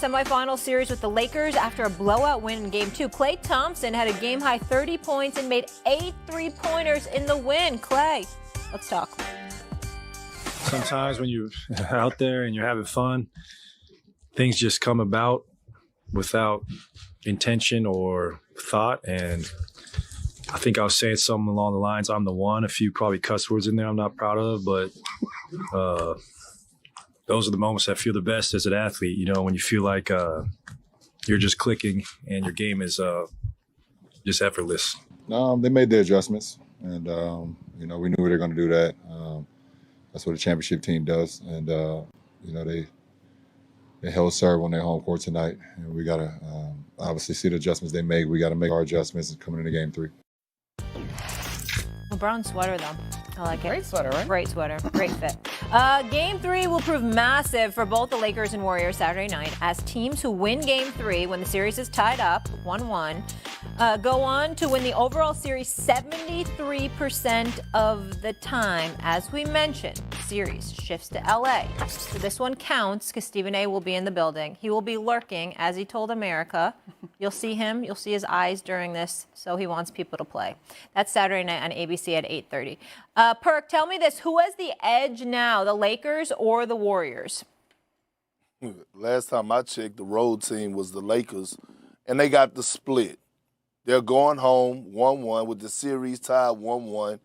semifinal series with the Lakers after a blowout win in Game 2. Klay Thompson had a game-high 30 points and made 8 three-pointers in the win. Klay, let's talk. Sometimes when you're out there and you're having fun, things just come about without intention or thought. And I think I was saying something along the lines, I'm the one, a few probably cuss words in there I'm not proud of, but those are the moments I feel the best as an athlete, you know, when you feel like you're just clicking and your game is just effortless. They made their adjustments, and, you know, we knew we were going to do that. That's what a championship team does. And, you know, they held serve on their home court tonight. And we got to obviously see the adjustments they make. We got to make our adjustments coming into Game 3. LeBron sweater, though. I like it. Great sweater, right? Great sweater. Great fit. Game 3 will prove massive for both the Lakers and Warriors Saturday night as teams who win Game 3 when the series is tied up 1-1 go on to win the overall series 73% of the time. As we mentioned, the series shifts to LA. So this one counts because Stephen A will be in the building. He will be lurking, as he told America. You'll see him. You'll see his eyes during this. So he wants people to play. That's Saturday night on ABC at 8:30. Perk, tell me this. Who has the edge now, the Lakers or the Warriors? Last time I checked, the road team was the Lakers, and they got the split. They're going home 1-1 with the series tied 1-1,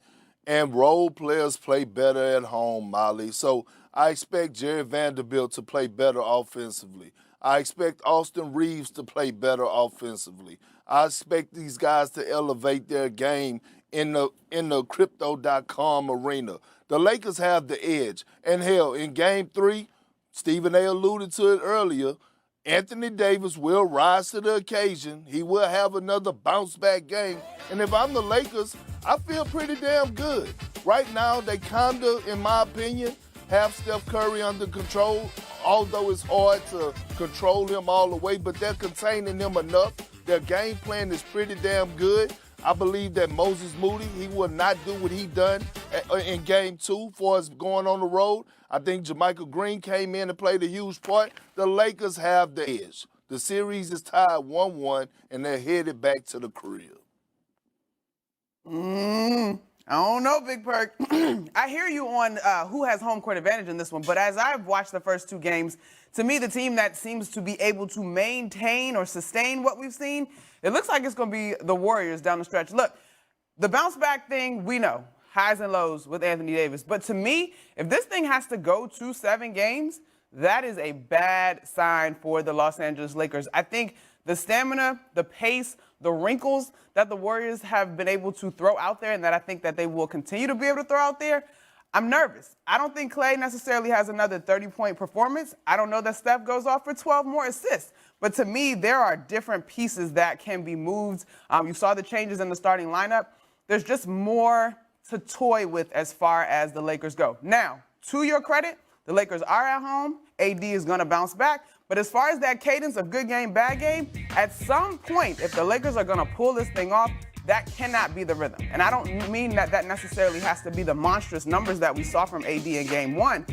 and role players play better at home, Molly. So I expect Jerry Vanderbilt to play better offensively. I expect Austin Reeves to play better offensively. I expect these guys to elevate their game in the Crypto.com arena. The Lakers have the edge. And hell, in Game 3, Stephen A. alluded to it earlier, Anthony Davis will rise to the occasion. He will have another bounce-back game. And if I'm the Lakers, I feel pretty damn good. Right now, they kind of, in my opinion, have Steph Curry under control, although it's hard to control him all the way, but they're containing him enough. Their game plan is pretty damn good. I believe that Moses Moody, he will not do what he done in Game 2 for us going on the road. I think JaMychal Green came in and played a huge part. The Lakers have the edge. The series is tied 1-1, and they're headed back to the crib. I don't know, Big Perk. I hear you on who has home court advantage in this one, but as I've watched the first two games, to me, the team that seems to be able to maintain or sustain what we've seen, it looks like it's going to be the Warriors down the stretch. Look, the bounce-back thing, we know. Highs and lows with Anthony Davis. But to me, if this thing has to go to 7 games, that is a bad sign for the Los Angeles Lakers. I think the stamina, the pace, the wrinkles that the Warriors have been able to throw out there and that I think that they will continue to be able to throw out there, I'm nervous. I don't think Klay necessarily has another 30-point performance. I don't know that Steph goes off for 12 more assists. But to me, there are different pieces that can be moved. You saw the changes in the starting lineup. There's just more to toy with as far as the Lakers go. Now, to your credit, the Lakers are at home. AD is going to bounce back. But as far as that cadence of good game, bad game, at some point, if the Lakers are going to pull this thing off, that cannot be the rhythm. And I don't mean that that necessarily has to be the monstrous numbers that we saw from AD in Game 1.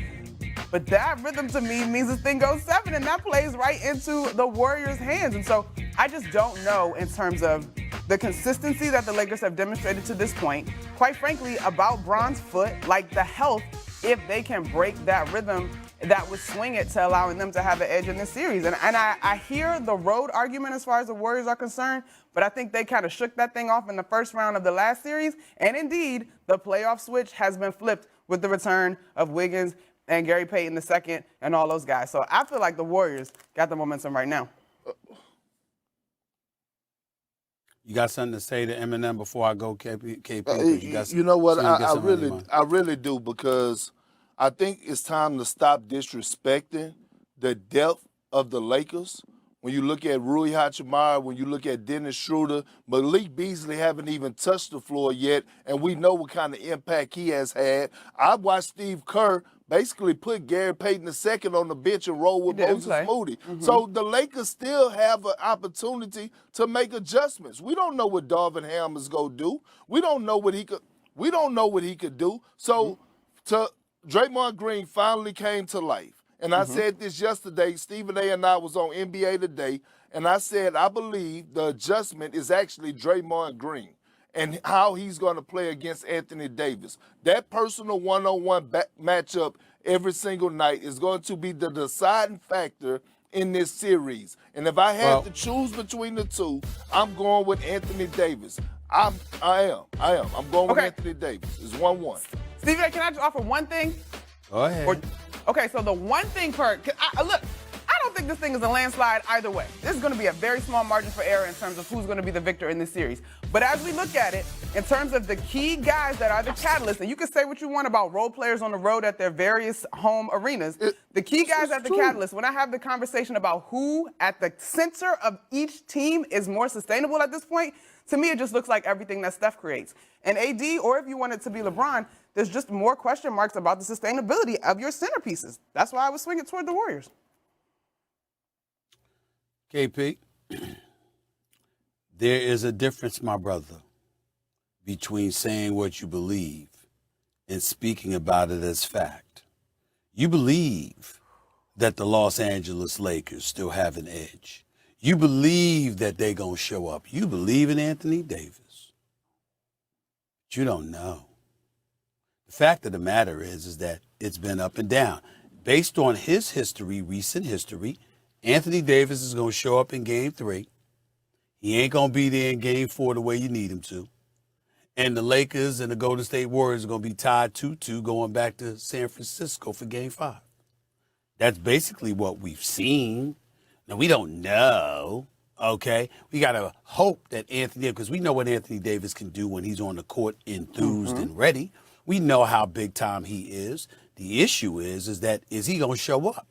But that rhythm to me means this thing goes 7, and that plays right into the Warriors' hands. And so I just don't know in terms of the consistency that the Lakers have demonstrated to this point, quite frankly, about Bron's foot, like the health, if they can break that rhythm that would swing it to allowing them to have an edge in this series. And I hear the road argument as far as the Warriors are concerned, but I think they kind of shook that thing off in the first round of the last series. And indeed, the playoff switch has been flipped with the return of Wiggins and Gary Payton II and all those guys. So I feel like the Warriors got the momentum right now. You got something to say to Eminem before I go, KP? You know what? I really do, because I think it's time to stop disrespecting the depth of the Lakers. When you look at Rui Hachimura, when you look at Dennis Schroeder, Malik Beasley haven't even touched the floor yet, and we know what kind of impact he has had. I watched Steve Kerr basically put Gary Payton II on the bench and roll with Moses Moody. So the Lakers still have an opportunity to make adjustments. We don't know what Darvin Ham is going to do. We don't know what he could do. So to Draymond Green finally came to life. And I said this yesterday. Stephen A. and I was on NBA Today, and I said I believe the adjustment is actually Draymond Green and how he's going to play against Anthony Davis. That personal one-on-one matchup every single night is going to be the deciding factor in this series. And if I had to choose between the two, I'm going with Anthony Davis. I am. I'm going with Anthony Davis. It's 1-1. Stephen A., can I just offer one thing? Go ahead. Okay, so the one thing, Perk, look, I don't think this thing is a landslide either way. This is going to be a very small margin for error in terms of who's going to be the victor in this series. But as we look at it, in terms of the key guys that are the catalysts, and you can say what you want about role players on the road at their various home arenas, the key guys at the catalyst, when I have the conversation about who at the center of each team is more sustainable at this point, to me it just looks like everything that Steph creates. And AD, or if you want it to be LeBron, there's just more question marks about the sustainability of your centerpieces. That's why I was swinging toward the Warriors. KP, there is a difference, my brother, between saying what you believe and speaking about it as fact. You believe that the Los Angeles Lakers still have an edge. You believe that they're going to show up. You believe in Anthony Davis. But you don't know. The fact of the matter is that it's been up and down. Based on his history, recent history, Anthony Davis is going to show up in Game 3. He ain't going to be there in Game 4 the way you need him to. And the Lakers and the Golden State Warriors are going to be tied 2-2 going back to San Francisco for Game 5. That's basically what we've seen. Now, we don't know, okay? We got to hope that Anthony, because we know what Anthony Davis can do when he's on the court enthused and ready. We know how big time he is. The issue is he going to show up?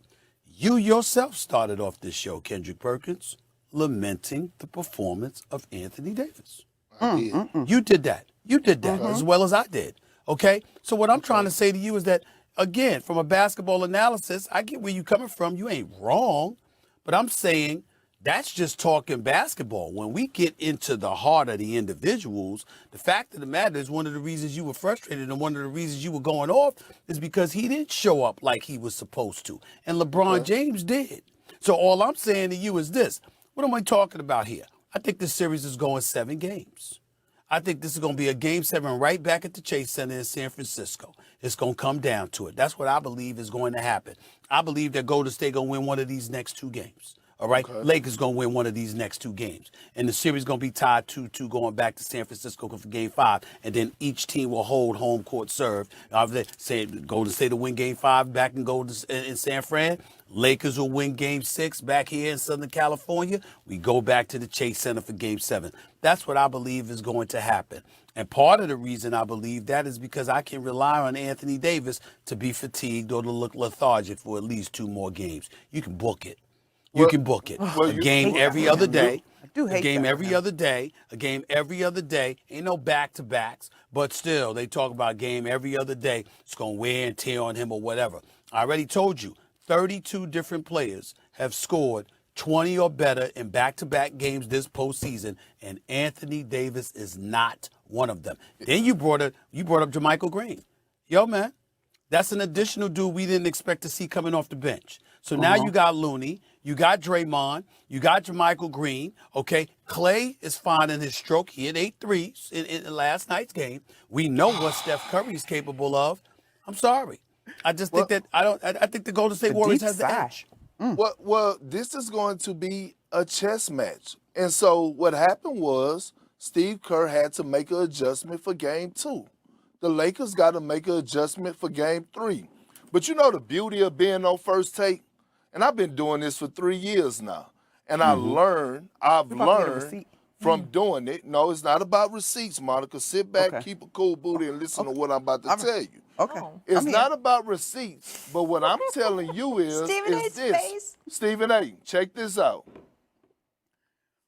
You yourself started off this show, Kendrick Perkins, lamenting the performance of Anthony Davis. You did that. You did that as well as I did. Okay? So what I'm trying to say to you is that, again, from a basketball analysis, I get where you're coming from. You ain't wrong. But I'm saying that's just talking basketball. When we get into the heart of the individuals, the fact of the matter is one of the reasons you were frustrated and one of the reasons you were going off is because he didn't show up like he was supposed to. And LeBron James did. So all I'm saying to you is this. What am I talking about here? I think this series is going 7 games. I think this is going to be a Game 7 right back at the Chase Center in San Francisco. It's going to come down to it. That's what I believe is going to happen. I believe that Golden State going to win one of these next 2 games. All right, Lakers going to win one of these next 2 games. And the series going to be tied 2-2 going back to San Francisco for Game 5. And then each team will hold home court serve. Say Golden State will win Game 5 back in San Fran. Lakers will win Game 6 back here in Southern California. We go back to the Chase Center for Game 7. That's what I believe is going to happen. And part of the reason I believe that is because I can rely on Anthony Davis to be fatigued or to look lethargic for at least 2 more games. You can book it. You can book it. A game every other day. A game every other day. A game every other day. Ain't no back-to-backs. But still, they talk about game every other day. It's going to wear and tear on him or whatever. I already told you, 32 different players have scored 20 or better in back-to-back games this postseason, and Anthony Davis is not one of them. Then you brought up JaMychal Green. Yo, man, that's an additional dude we didn't expect to see coming off the bench. So now you got Looney, you got Draymond, you got JaMychal Green, okay? Clay is finding his stroke. He had 8 threes in last night's game. We know what Steph Curry is capable of. I'm sorry. I just think I think the Golden State Warriors has the edge. Well, this is going to be a chess match. And so what happened was Steve Kerr had to make an adjustment for Game 2. The Lakers got to make an adjustment for Game 3. But you know the beauty of being on First Take? And I've been doing this for 3 years now. And I've learned from doing it. No, it's not about receipts, Monica. Sit back, keep a cool booty, and listen to what I'm about to tell you. Okay. It's not about receipts, but what I'm telling you is this. Stephen A., check this out.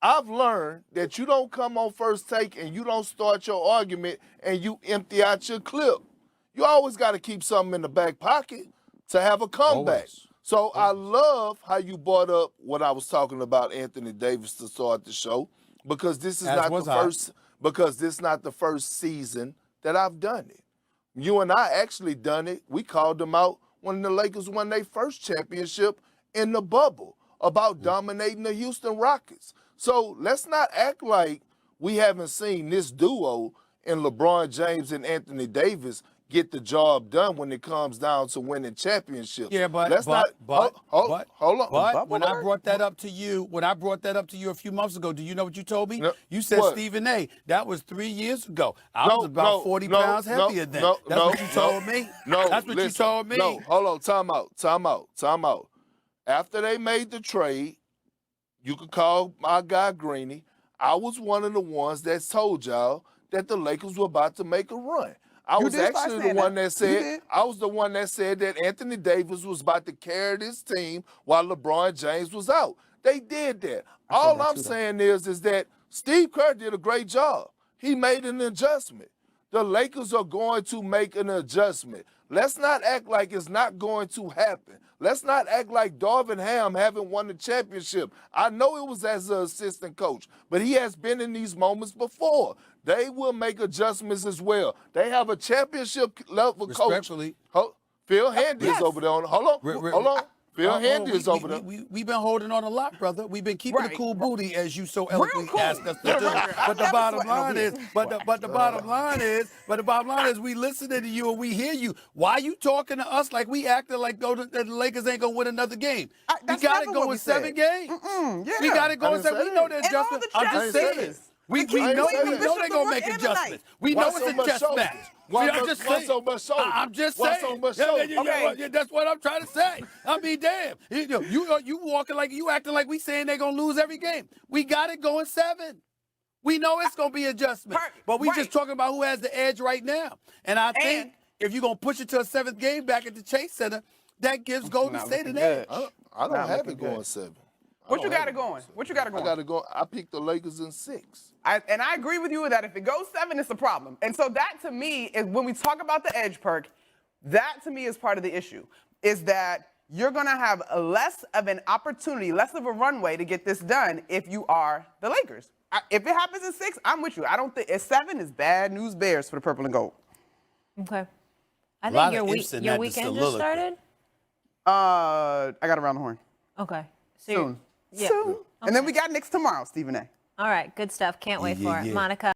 I've learned that you don't come on First Take and you don't start your argument and you empty out your clip. You always got to keep something in the back pocket to have a comeback. Always. So I love how you brought up what I was talking about Anthony Davis to start the show, because this is not the first season that I've done it. You and I actually done it. We called him out when the Lakers won their first championship in the bubble, about dominating the Houston Rockets. So let's not act like we haven't seen this duo in LeBron James and Anthony Davis get the job done when it comes down to winning championships. Yeah, but hold on. But when I brought that up to you, a few months ago, do you know what you told me? No, You said what? Stephen A. That was 3 years ago. I was about 40 pounds heavier then. That's what you told me. No, That's what you listen, told me. No, hold on, time out. After they made the trade, you could call my guy Greeny. I was one of the ones that told y'all that the Lakers were about to make a run. I was actually the one that said that Anthony Davis was about to carry this team while LeBron James was out. They did that. All I'm saying is that Steve Kerr did a great job. He made an adjustment. The Lakers are going to make an adjustment. Let's not act like it's not going to happen. Let's not act like Darvin Ham haven't won the championship. I know it was as an assistant coach, but he has been in these moments before. They will make adjustments as well. They have a championship level coach. Respectfully. Phil Handy is over there. Hold on. Phil Handy is over there. We've been holding on a lot, brother. We've been keeping Right. the cool booty, as you so eloquently cool. asked us to do. But the bottom line is, we listening to you and we hear you. Why you talking to us like we acting like the Lakers ain't gonna win another game? We That's got it never what going we 7 said. games. Yeah. We got it going I didn't 7. say We know that. the And all adjustment. the I'm just saying. challenges. We I know ain't saying they gonna make adjustments. We know it's a chess match. I'm just saying. I'm just saying. so much so? Yeah, that's what I'm trying to say. I mean, damn. You walking like you acting like we saying they're gonna lose every game. We got it going 7. We know it's gonna be adjustments, but we just talking about who has the edge right now. And I think if you're gonna push it to a 7th game back at the Chase Center, that gives Golden State an edge. I don't have it going 7. What you got it going? I got it going. I picked the Lakers in 6. And I agree with you that if it goes 7, it's a problem. And so that to me is when we talk about the edge perk, that to me is part of the issue, is that you're going to have less of an opportunity, less of a runway to get this done if you are the Lakers. If it happens in 6, I'm with you. I don't think 7 is bad news bears for the purple and gold. Okay. I lot think of your ifs in your that weekend just soliloquy. started. I got around the horn. Okay. So you're- Soon. Yeah. Soon. And then we got Knicks tomorrow, Stephen A. All right. Good stuff. Can't wait for it. Yeah. Monica.